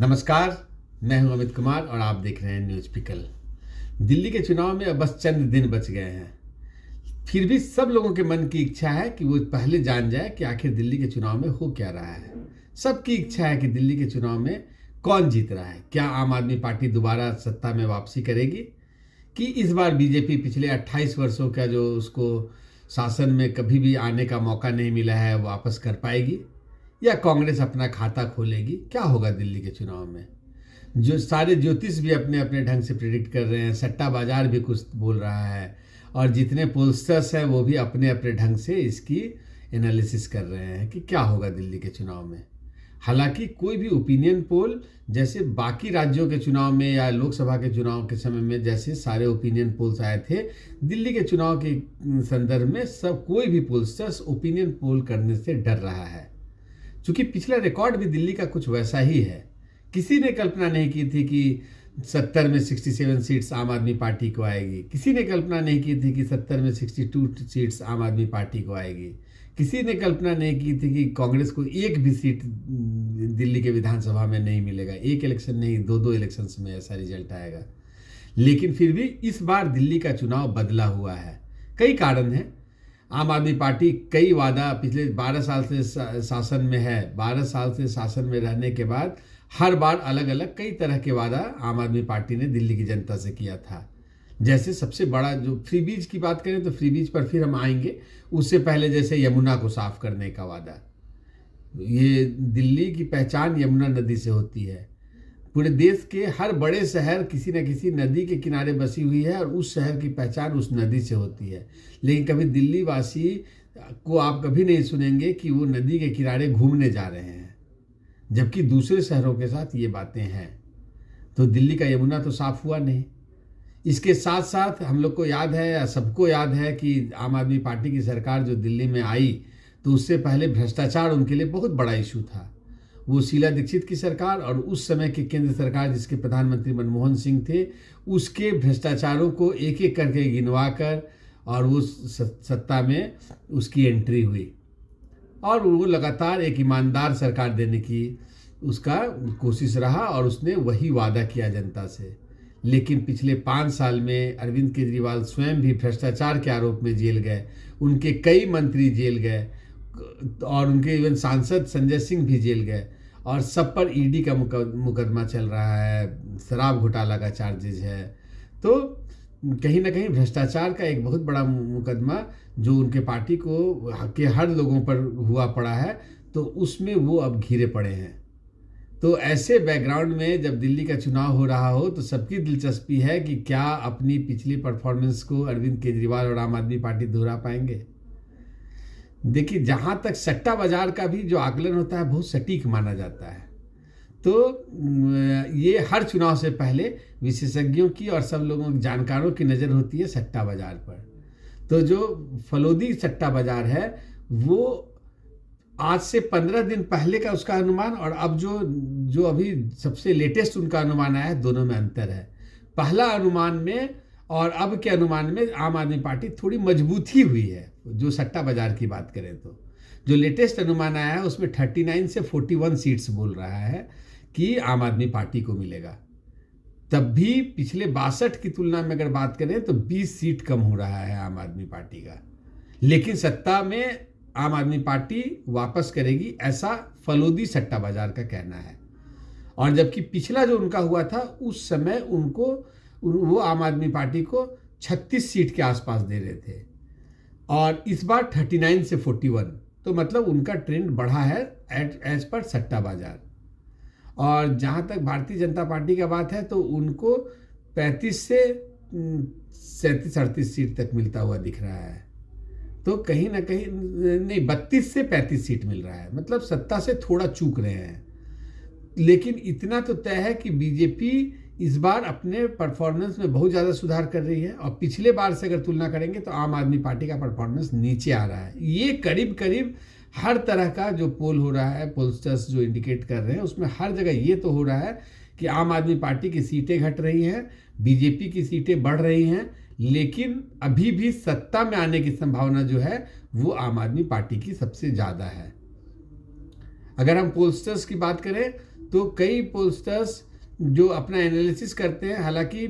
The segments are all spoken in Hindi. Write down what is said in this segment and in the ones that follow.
नमस्कार, मैं हूं अमित कुमार और आप देख रहे हैं न्यूज़ पिकल। दिल्ली के चुनाव में अब बस चंद दिन बच गए हैं। फिर भी सब लोगों के मन की इच्छा है कि वो पहले जान जाए कि आखिर दिल्ली के चुनाव में हो क्या रहा है। सबकी इच्छा है कि दिल्ली के चुनाव में कौन जीत रहा है। क्या आम आदमी पार्टी दोबारा सत्ता में वापसी करेगी कि इस बार बीजेपी पिछले 28 वर्षों का जो उसको शासन में कभी भी आने का मौका नहीं मिला है वापस कर पाएगी, या कांग्रेस अपना खाता खोलेगी। क्या होगा दिल्ली के चुनाव में? जो सारे ज्योतिष भी अपने अपने ढंग से प्रिडिक्ट कर रहे हैं, सट्टा बाजार भी कुछ बोल रहा है, और जितने पोलस्टर्स हैं वो भी अपने अपने ढंग से इसकी एनालिसिस कर रहे हैं कि क्या होगा दिल्ली के चुनाव में। हालांकि कोई भी ओपिनियन पोल जैसे बाकी राज्यों के चुनाव में या लोकसभा के चुनाव के समय में जैसे सारे ओपिनियन पोल्स आए थे, दिल्ली के चुनाव के संदर्भ में सब कोई भी पोलस्टर्स ओपिनियन पोल करने से डर रहा है। चूंकि पिछला रिकॉर्ड भी दिल्ली का कुछ वैसा ही है। किसी ने कल्पना नहीं की थी कि 70 में 67 सीट्स आम आदमी पार्टी को आएगी। किसी ने कल्पना नहीं की थी कि 70 में 62 सीट्स आम आदमी पार्टी को आएगी। किसी ने कल्पना नहीं की थी कि कांग्रेस को एक भी सीट दिल्ली के विधानसभा में नहीं मिलेगा। एक इलेक्शन नहीं, दो इलेक्शंस में ऐसा रिजल्ट आएगा। लेकिन फिर भी इस बार दिल्ली का चुनाव बदला हुआ है। कई कारण हैं। आम आदमी पार्टी कई वादा पिछले 12 साल से शासन में है। 12 साल से शासन में रहने के बाद हर बार अलग अलग कई तरह के वादा आम आदमी पार्टी ने दिल्ली की जनता से किया था। जैसे सबसे बड़ा जो फ्री बीज की बात करें तो फ्री बीज पर फिर हम आएंगे। उससे पहले जैसे यमुना को साफ करने का वादा। ये दिल्ली की पहचान यमुना नदी से होती है। पूरे देश के हर बड़े शहर किसी न किसी नदी के किनारे बसी हुई है और उस शहर की पहचान उस नदी से होती है। लेकिन कभी दिल्ली वासी को आप कभी नहीं सुनेंगे कि वो नदी के किनारे घूमने जा रहे हैं, जबकि दूसरे शहरों के साथ ये बातें हैं। तो दिल्ली का यमुना तो साफ हुआ नहीं। इसके साथ साथ हम लोग को याद है या सबको याद है कि आम आदमी पार्टी की सरकार जो दिल्ली में आई तो उससे पहले भ्रष्टाचार उनके लिए बहुत बड़ा इशू था। वो शीला दीक्षित की सरकार और उस समय की केंद्र सरकार जिसके प्रधानमंत्री मनमोहन सिंह थे, उसके भ्रष्टाचारों को एक एक करके गिनवा कर और वो सत्ता में उसकी एंट्री हुई और वो लगातार एक ईमानदार सरकार देने की उसका कोशिश रहा और उसने वही वादा किया जनता से। लेकिन पिछले 5 साल में अरविंद केजरीवाल स्वयं भी भ्रष्टाचार के आरोप में जेल गए, उनके कई मंत्री जेल गए और उनके इवन सांसद संजय सिंह भी जेल गए और सब पर ईडी का मुकदमा चल रहा है, शराब घोटाला का चार्जेज है। तो कहीं ना कहीं भ्रष्टाचार का एक बहुत बड़ा मुकदमा जो उनके पार्टी को के हर लोगों पर हुआ पड़ा है, तो उसमें वो अब घिरे पड़े हैं। तो ऐसे बैकग्राउंड में जब दिल्ली का चुनाव हो रहा हो तो सबकी दिलचस्पी है कि क्या अपनी पिछली परफॉर्मेंस को अरविंद केजरीवाल और आम आदमी पार्टी दोहरा पाएंगे। देखिए, जहाँ तक सट्टा बाजार का भी जो आकलन होता है बहुत सटीक माना जाता है। तो ये हर चुनाव से पहले विशेषज्ञों की और सब लोगों जानकारों की नज़र होती है सट्टा बाजार पर। तो जो फलोदी सट्टा बाजार है वो आज से 15 दिन पहले का उसका अनुमान और अब जो अभी सबसे लेटेस्ट उनका अनुमान आया है, दोनों में अंतर है। पहला अनुमान में और अब के अनुमान में आम आदमी पार्टी थोड़ी मजबूत ही हुई है। जो सट्टा बाजार की बात करें तो जो लेटेस्ट अनुमान आया है उसमें 39 से 41 सीट्स बोल रहा है कि आम आदमी पार्टी को मिलेगा। तब भी पिछले 62 की तुलना में अगर बात करें तो 20 सीट कम हो रहा है आम आदमी पार्टी का। लेकिन सत्ता में आम आदमी पार्टी वापस करेगी, ऐसा फलोदी सट्टा बाजार का कहना है। और जबकि पिछला जो उनका हुआ था उस समय वो आम आदमी पार्टी को 36 सीट के आसपास दे रहे थे और इस बार 39 से 41। तो मतलब उनका ट्रेंड बढ़ा है एज पर सट्टा बाजार। और जहाँ तक भारतीय जनता पार्टी का बात है तो उनको 35 से 37-38 सीट तक मिलता हुआ दिख रहा है। तो कहीं ना कहीं नहीं, 32 से 35 सीट मिल रहा है, मतलब सत्ता से थोड़ा चूक रहे हैं। लेकिन इतना तो तय है कि बीजेपी इस बार अपने परफॉर्मेंस में बहुत ज़्यादा सुधार कर रही है और पिछले बार से अगर तुलना करेंगे तो आम आदमी पार्टी का परफॉर्मेंस नीचे आ रहा है। ये करीब करीब हर तरह का जो पोल हो रहा है, पोलस्टर्स जो इंडिकेट कर रहे हैं, उसमें हर जगह ये तो हो रहा है कि आम आदमी पार्टी की सीटें घट रही हैं, बीजेपी की सीटें बढ़ रही हैं, लेकिन अभी भी सत्ता में आने की संभावना जो है वो आम आदमी पार्टी की सबसे ज़्यादा है। अगर हम पोलस्टर्स की बात करें तो कई पोलस्टर्स जो अपना एनालिसिस करते हैं, हालांकि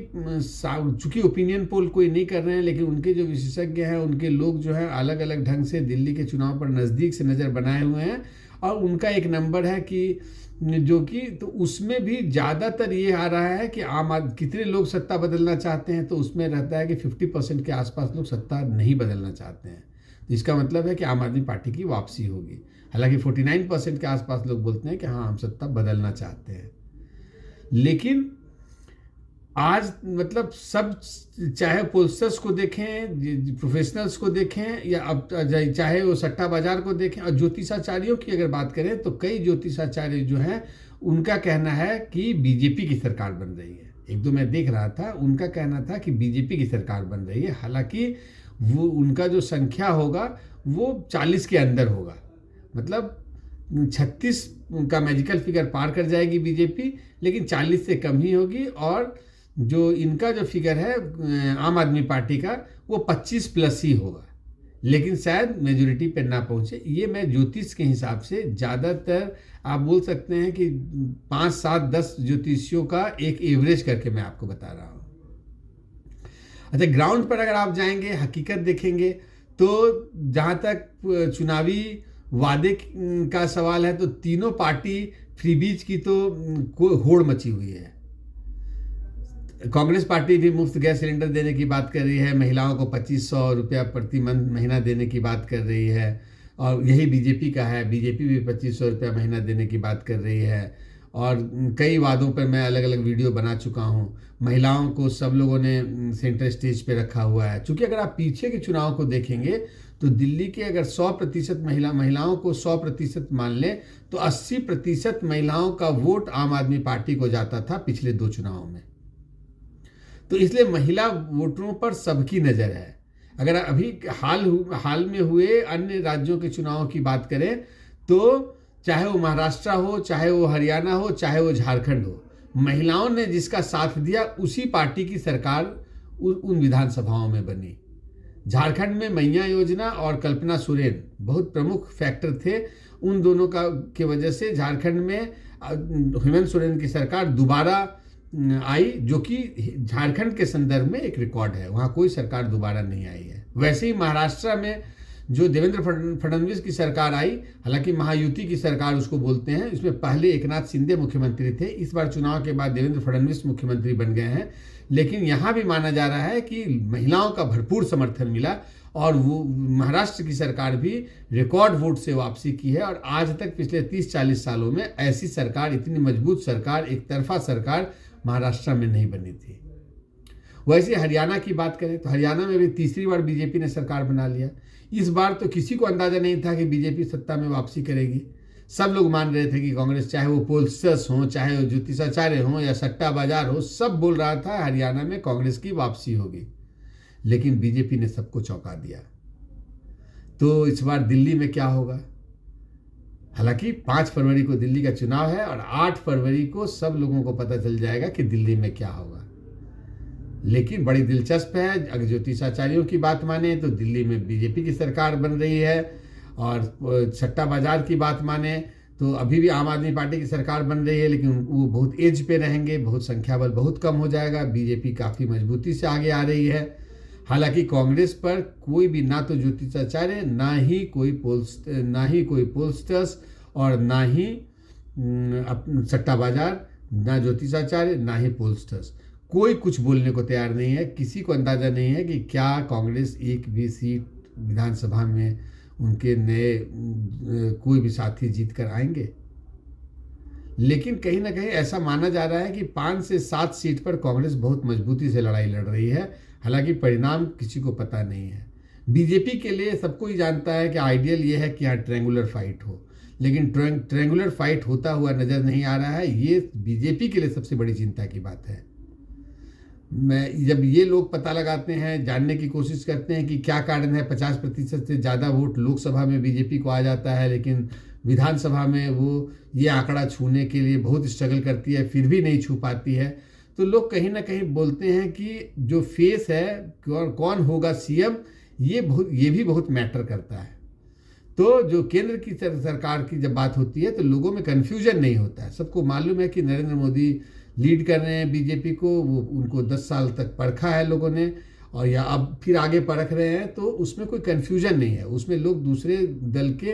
चूंकि ओपिनियन पोल कोई नहीं कर रहे हैं, लेकिन उनके जो विशेषज्ञ हैं, उनके लोग जो हैं अलग अलग ढंग से दिल्ली के चुनाव पर नज़दीक से नज़र बनाए हुए हैं। और उनका एक नंबर है कि जो कि तो उसमें भी ज़्यादातर ये आ रहा है कि कितने लोग सत्ता बदलना चाहते हैं, तो उसमें रहता है कि 50% के आसपास लोग सत्ता नहीं बदलना चाहते हैं। तो इसका मतलब है कि आम आदमी पार्टी की वापसी होगी। हालांकि 49% के आसपास लोग बोलते हैं कि हाँ, हम सत्ता बदलना चाहते हैं। लेकिन आज मतलब सब, चाहे पोलस्टर्स को देखें, प्रोफेशनल्स को देखें, या अब चाहे वो सट्टा बाजार को देखें, और ज्योतिषाचार्यों की अगर बात करें तो कई ज्योतिषाचार्य जो हैं उनका कहना है कि बीजेपी की सरकार बन रही है। एक दो मैं देख रहा था, उनका कहना था कि बीजेपी की सरकार बन रही है। हालांकि वो उनका जो संख्या होगा वो 40 के अंदर होगा, मतलब 36 का मैजिकल फिगर पार कर जाएगी बीजेपी, लेकिन 40 से कम ही होगी। और जो इनका जो फिगर है आम आदमी पार्टी का, वो 25 प्लस ही होगा, लेकिन शायद मेजोरिटी पे ना पहुंचे। ये मैं ज्योतिष के हिसाब से ज़्यादातर आप बोल सकते हैं कि 5, 7, 10 ज्योतिषियों का एक एवरेज करके मैं आपको बता रहा हूँ। अच्छा, ग्राउंड पर अगर आप जाएंगे, हकीकत देखेंगे, तो जहाँ तक चुनावी वादे का सवाल है, तो तीनों पार्टी फ्रीबीज की तो होड़ मची हुई है। कांग्रेस पार्टी भी मुफ्त गैस सिलेंडर देने की बात कर रही है, महिलाओं को 2500 रुपया प्रति महीना देने की बात कर रही है, और यही बीजेपी का है, बीजेपी भी 2500 रुपया महीना देने की बात कर रही है। और कई वादों पर मैं अलग अलग वीडियो बना चुका हूँ। महिलाओं को सब लोगों ने सेंटर स्टेज पे रखा हुआ है। चूँकि अगर आप पीछे के चुनाव को देखेंगे तो दिल्ली के अगर 100% महिलाओं को 100% मान लें, तो 80% महिलाओं का वोट आम आदमी पार्टी को जाता था पिछले 2 चुनावों में। तो इसलिए महिला वोटरों पर सबकी नज़र है। अगर अभी हाल में हुए अन्य राज्यों के चुनावों की बात करें, तो चाहे वो महाराष्ट्र हो, चाहे वो हरियाणा हो, चाहे वो झारखंड हो, महिलाओं ने जिसका साथ दिया उसी पार्टी की सरकार उन विधानसभाओं में बनी। झारखंड में मैया योजना और कल्पना सोरेन बहुत प्रमुख फैक्टर थे। उन दोनों की वजह से झारखंड में हेमंत सोरेन की सरकार दोबारा आई, जो कि झारखंड के संदर्भ में एक रिकॉर्ड है। वहाँ कोई सरकार दोबारा नहीं आई है। वैसे ही महाराष्ट्र में जो देवेंद्र फडणवीस की सरकार आई, हालांकि महायुति की सरकार उसको बोलते हैं, इसमें पहले एकनाथ शिंदे मुख्यमंत्री थे, इस बार चुनाव के बाद देवेंद्र फडणवीस मुख्यमंत्री बन गए हैं। लेकिन यहाँ भी माना जा रहा है कि महिलाओं का भरपूर समर्थन मिला, और वो महाराष्ट्र की सरकार भी रिकॉर्ड वोट से वापसी की है। और आज तक पिछले 30-40 सालों में ऐसी सरकार, इतनी मजबूत सरकार, एक तरफा सरकार महाराष्ट्र में नहीं बनी थी। वैसे हरियाणा की बात करें तो हरियाणा में भी तीसरी बार बीजेपी ने सरकार बना लिया। इस बार तो किसी को अंदाजा नहीं था कि बीजेपी सत्ता में वापसी करेगी। सब लोग मान रहे थे कि कांग्रेस, चाहे वो पोलस्टर्स हों, चाहे वो ज्योतिषाचार्य हों, या सट्टा बाजार हो, सब बोल रहा था हरियाणा में कांग्रेस की वापसी होगी। लेकिन बीजेपी ने सबको चौंका दिया। तो इस बार दिल्ली में क्या होगा? हालांकि 5 फरवरी को दिल्ली का चुनाव है, और 8 फरवरी को सब लोगों को पता चल जाएगा कि दिल्ली में क्या होगा। लेकिन बड़ी दिलचस्प है, अगर ज्योतिषाचार्यों की बात माने तो दिल्ली में बीजेपी की सरकार बन रही है, और सट्टा बाजार की बात माने तो अभी भी आम आदमी पार्टी की सरकार बन रही है, लेकिन वो बहुत एज पे रहेंगे, बहुत संख्या बल बहुत कम हो जाएगा। बीजेपी काफ़ी मजबूती से आगे आ रही है। हालांकि कांग्रेस पर कोई भी, ना तो ज्योतिषाचार्य, ना ही कोई पोलस्टर्स, और ना ही सट्टा बाजार, ना ज्योतिषाचार्य, ना ही पोलस्टर्स, कोई कुछ बोलने को तैयार नहीं है। किसी को अंदाजा नहीं है कि क्या कांग्रेस एक भी सीट विधानसभा में उनके नए कोई भी साथी जीत कर आएंगे। लेकिन कहीं ना कहीं ऐसा माना जा रहा है कि 5 से 7 सीट पर कांग्रेस बहुत मजबूती से लड़ाई लड़ रही है। हालांकि परिणाम किसी को पता नहीं है। बीजेपी के लिए सबको ही जानता है कि आइडियल ये है कि यहाँ ट्रायंगुलर फाइट हो, लेकिन ट्रायंगुलर फाइट होता हुआ नज़र नहीं आ रहा है। ये बीजेपी के लिए सबसे बड़ी चिंता की बात है। जब ये लोग पता लगाते हैं, जानने की कोशिश करते हैं कि क्या कारण है 50% से ज़्यादा वोट लोकसभा में बीजेपी को आ जाता है, लेकिन विधानसभा में वो ये आंकड़ा छूने के लिए बहुत स्ट्रगल करती है, फिर भी नहीं छू पाती है, तो लोग कहीं ना कहीं बोलते हैं कि जो फेस है, कौन होगा सीएम, ये भी बहुत मैटर करता है। तो जो केंद्र की सरकार की जब बात होती है तो लोगों में कन्फ्यूजन नहीं होता है। सबको मालूम है कि नरेंद्र मोदी लीड कर रहे हैं बीजेपी को, वो उनको 10 साल तक परखा है लोगों ने, और या अब फिर आगे परख रहे हैं, तो उसमें कोई कन्फ्यूजन नहीं है। उसमें लोग दूसरे दल के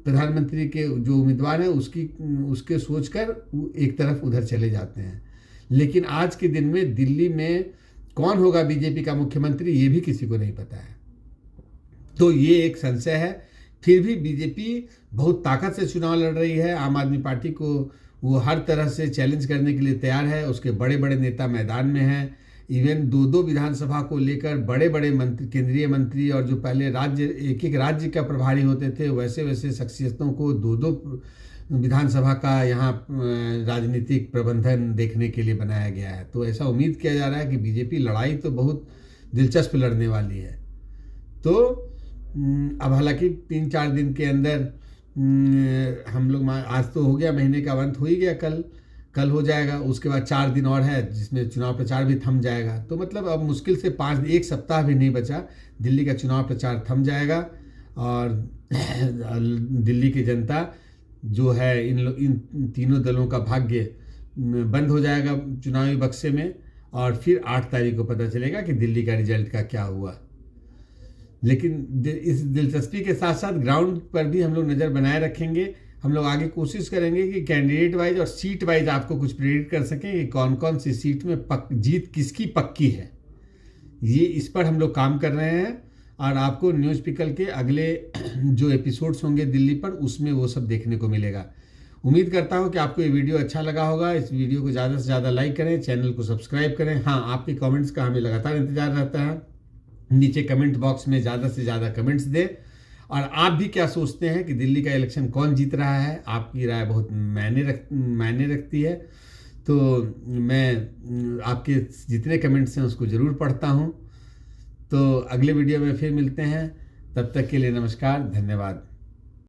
प्रधानमंत्री के जो उम्मीदवार हैं उसके सोचकर एक तरफ उधर चले जाते हैं। लेकिन आज के दिन में दिल्ली में कौन होगा बीजेपी का मुख्यमंत्री, ये भी किसी को नहीं पता है। तो ये एक संशय है। फिर भी बीजेपी बहुत ताकत से चुनाव लड़ रही है। आम आदमी पार्टी को वो हर तरह से चैलेंज करने के लिए तैयार है। उसके बड़े बड़े नेता मैदान में हैं। इवन 2-2 विधानसभा को लेकर बड़े बड़े मंत्री, केंद्रीय मंत्री, और जो पहले एक एक राज्य का प्रभारी होते थे, वैसे वैसे शख्सियतों को 2-2 विधानसभा का यहाँ राजनीतिक प्रबंधन देखने के लिए बनाया गया है। तो ऐसा उम्मीद किया जा रहा है कि बीजेपी लड़ाई तो बहुत दिलचस्प लड़ने वाली है। तो अब हालांकि 3-4 दिन के अंदर हम लोग, आज तो हो गया, महीने का अंत हो ही गया, कल हो जाएगा। उसके बाद 4 दिन और है जिसमें चुनाव प्रचार भी थम जाएगा। तो मतलब अब मुश्किल से 1 सप्ताह भी नहीं बचा, दिल्ली का चुनाव प्रचार थम जाएगा और दिल्ली की जनता जो है इन तीनों दलों का भाग्य बंद हो जाएगा चुनावी बक्से में, और फिर 8 तारीख को पता चलेगा कि दिल्ली का रिजल्ट का क्या हुआ। लेकिन इस दिलचस्पी के साथ साथ ग्राउंड पर भी हम लोग नज़र बनाए रखेंगे। हम लोग आगे कोशिश करेंगे कि कैंडिडेट वाइज और सीट वाइज आपको कुछ प्रेडिक्ट कर सकें कि कौन कौन सी सीट में जीत किसकी पक्की है। ये इस पर हम लोग काम कर रहे हैं, और आपको न्यूज़ पिकल के अगले जो एपिसोड्स होंगे दिल्ली पर, उसमें वो सब देखने को मिलेगा। उम्मीद करता हूँ कि आपको ये वीडियो अच्छा लगा होगा। इस वीडियो को ज़्यादा से ज़्यादा लाइक करें, चैनल को सब्सक्राइब करें। हाँ, आपके कमेंट्स का हमें लगातार इंतजार रहता है। नीचे कमेंट बॉक्स में ज़्यादा से ज़्यादा कमेंट्स दें, और आप भी क्या सोचते हैं कि दिल्ली का इलेक्शन कौन जीत रहा है। आपकी राय बहुत मायने रखती है। तो मैं आपके जितने कमेंट्स हैं उसको ज़रूर पढ़ता हूँ। तो अगले वीडियो में फिर मिलते हैं, तब तक के लिए नमस्कार, धन्यवाद।